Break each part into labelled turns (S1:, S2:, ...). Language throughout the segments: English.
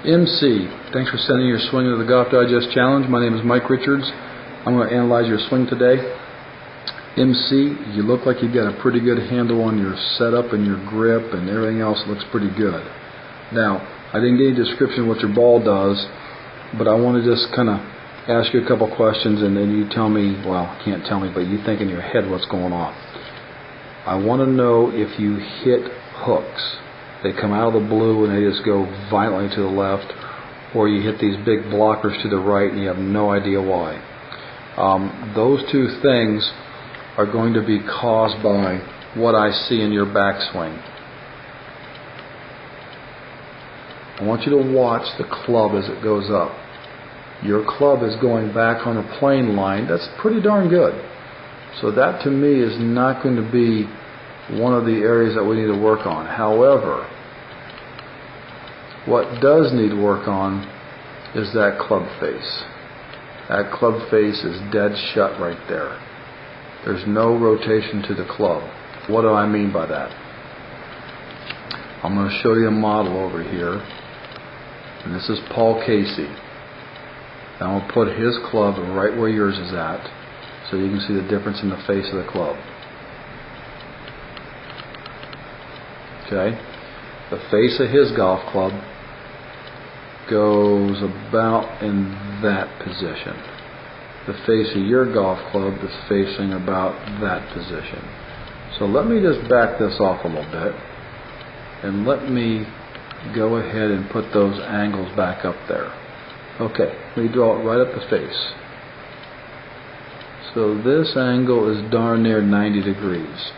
S1: MC, thanks for sending your swing to the Golf Digest Challenge. My name is Mike Richards. I'm going to analyze your swing today. MC, you look like you've got a pretty good handle on your setup and your grip, and everything else looks pretty good. Now, I didn't get any description of what your ball does, but I want to just kind of ask you a couple questions, and then you tell me, well, can't tell me, but you think in your head what's going on. I want to know if you hit hooks. They come out of the blue and they just go violently to the left, or you hit these big blockers to the right and you have no idea why. Those two things are going to be caused by what I see in your backswing. I want you to watch the club as it goes up. Your club is going back on a plane line. That's pretty darn good. So that to me is not going to be one of the areas that we need to work on. However, what does need work on is that club face. That club face is dead shut right there. There's no rotation to the club. What do I mean by that? I'm going to show you a model over here. And this is Paul Casey. And I'm going to put his club right where yours is at, so you can see the difference in the face of the club. Okay? The face of his golf club goes about in that position. The face of your golf club is facing about that position. So let me just back this off a little bit, and let me go ahead and put those angles back up there. Okay, let me draw it right up the face. So this angle is darn near 90 degrees.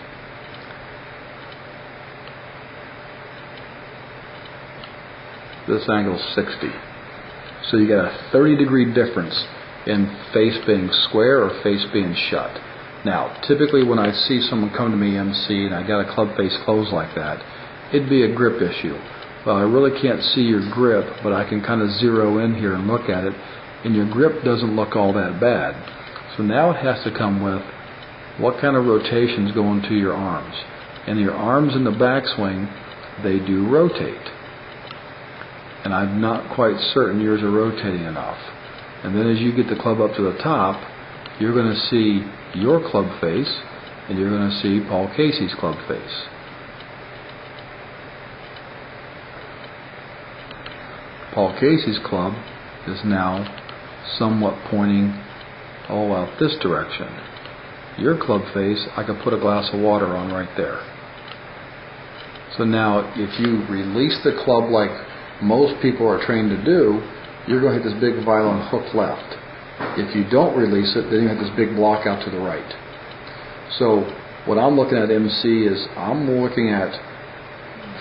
S1: This angle is 60. So you got a 30-degree difference in face being square or face being shut. Now, typically when I see someone come to me, MC, and I got a club face closed like that, it'd be a grip issue. Well, I really can't see your grip, but I can kind of zero in here and look at it, and your grip doesn't look all that bad. So now it has to come with what kind of rotations go into your arms. And your arms in the backswing, they do rotate. And I'm not quite certain yours are rotating enough. And then as you get the club up to the top, you're going to see your club face, and you're going to see Paul Casey's club face. Paul Casey's club is now somewhat pointing out this direction. Your club face, I could put a glass of water on right there. So now if you release the club like most people are trained to do, you're going to hit this big violent hook left. If you don't release it, then you have this big block out to the right. So what I'm looking at, MC, is I'm looking at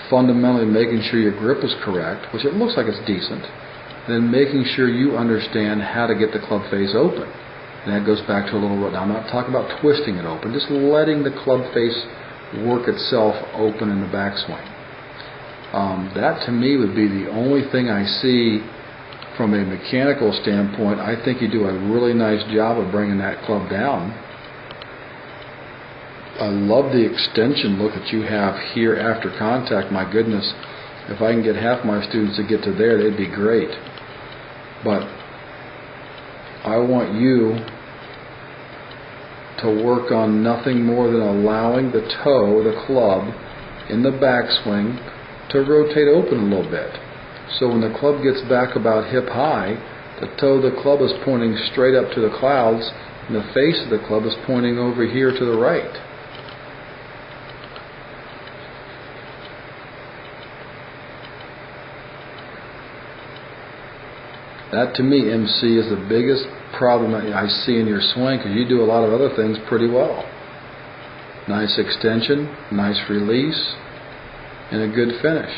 S1: fundamentally making sure your grip is correct, which it looks like it's decent, then making sure you understand how to get the club face open. And that goes back to a little, now I'm not talking about twisting it open, just letting the club face work itself open in the backswing. That to me would be the only thing I see from a mechanical standpoint. I think you do a really nice job of bringing that club down. I love the extension look that you have here after contact. My goodness, if I can get half my students to get to there, they'd be great. But I want you to work on nothing more than allowing the toe, the club, in the backswing to rotate open a little bit. So when the club gets back about hip high, the toe of the club is pointing straight up to the clouds, and the face of the club is pointing over here to the right. That to me, MC, is the biggest problem that I see in your swing, because you do a lot of other things pretty well. Nice extension, nice release, and a good finish.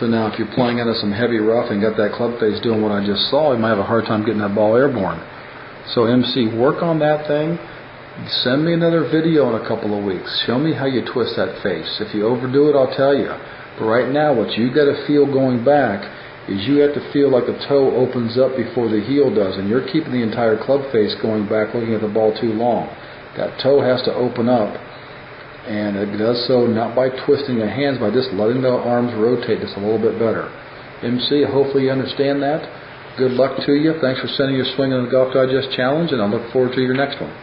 S1: So now if you're playing out of some heavy rough and got that club face doing what I just saw, you might have a hard time getting that ball airborne. So MC, work on that thing. Send me another video in a couple of weeks. Show me how you twist that face. If you overdo it, I'll tell you. But right now, what you got to feel going back is you have to feel like the toe opens up before the heel does, and you're keeping the entire club face going back, looking at the ball too long. That toe has to open up And it does so not by twisting the hands, by just letting the arms rotate just a little bit better. MC, hopefully you understand that. Good luck to you. Thanks for sending your Swing on the Golf Digest challenge, and I look forward to your next one.